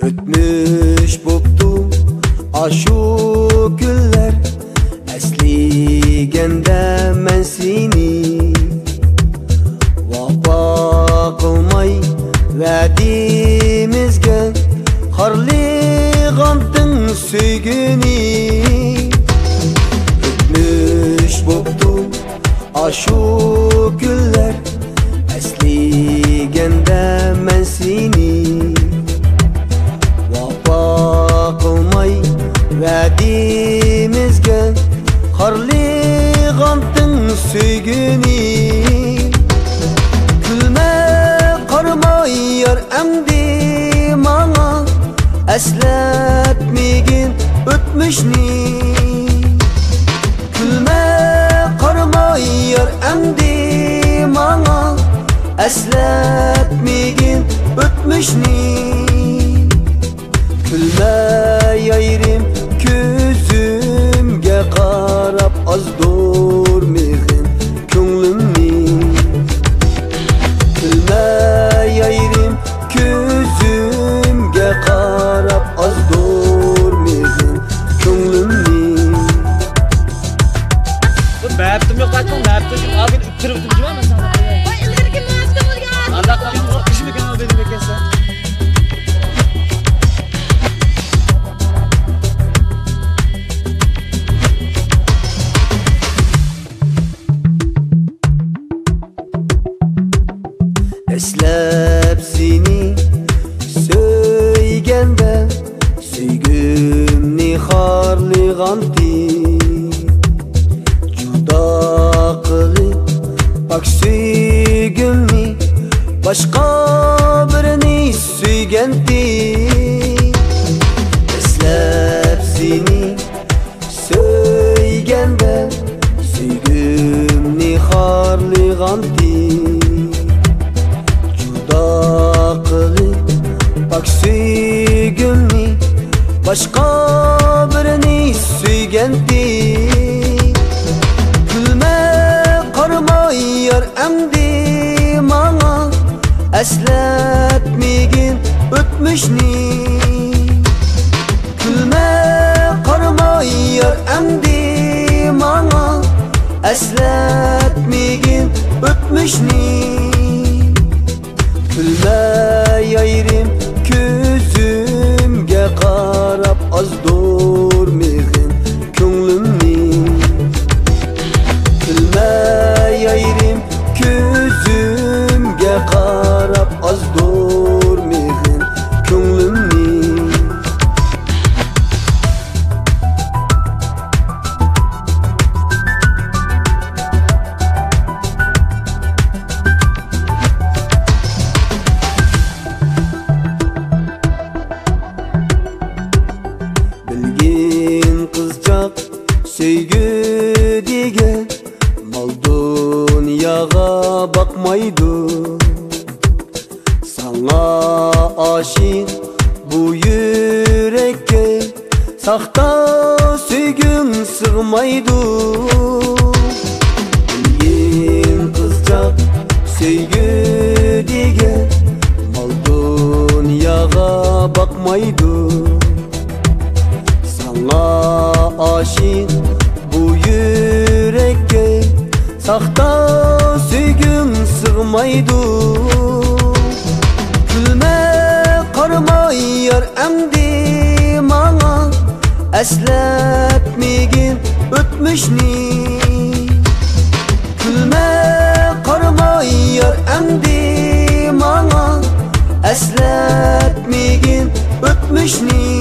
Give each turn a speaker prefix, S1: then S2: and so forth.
S1: Ötmüş boptu aşu günler, esligende men seni vapa kılmay vadimizge harligandın söygünü. Ötmüş boptu aşu günler, esligende men seni vadimizge harligandın söygünü. Külme qarma yar emdi mana, esletmegin ötmüşni. Külme qarma yar emdi mana, esletmegin ötmüşni. Külme yayrim gözümge qarab az durmegin könglimni. Külme yayrim gözümge qarab az durmegin könglimni.
S2: Bu bäptim yok aytdim, bäptim. Abi üttürüp juma men sana.
S3: Voy, ilgirki mavzuda bo'lgan.
S2: Allah qilgan ish ekan o dedim ekansan.
S1: Eslep seni söygende söygümni harliganti. Juda qilib bak söygümni başqa birini söygenti. Eslep seni söygende söygümni harliganti. Qilib bak söygümni başqa birini söygenti. Külme qarma yar emdi mana, esletmegin ötmüşni. Külme qarma yar emdi mana, esletmegin ötmüşni. Külme yayrim gözümge qarab az durmegin könglimni. Külme yayrim gözümge qarab az durmegin könglimni. Söygü digen mal dunyaga bakmaydı. Sana aşık bu yürekke sakta söygün sığmaydı. Bilgin kızcak söygü digen mal dunyaga bakmaydı. Sana aşık bu yürekke sakta söygün sığmaydı. Külme qarma yar emdi mana, esletmegin ötmüşni. Külme qarma yar emdi mana, esletmegin ötmüşni.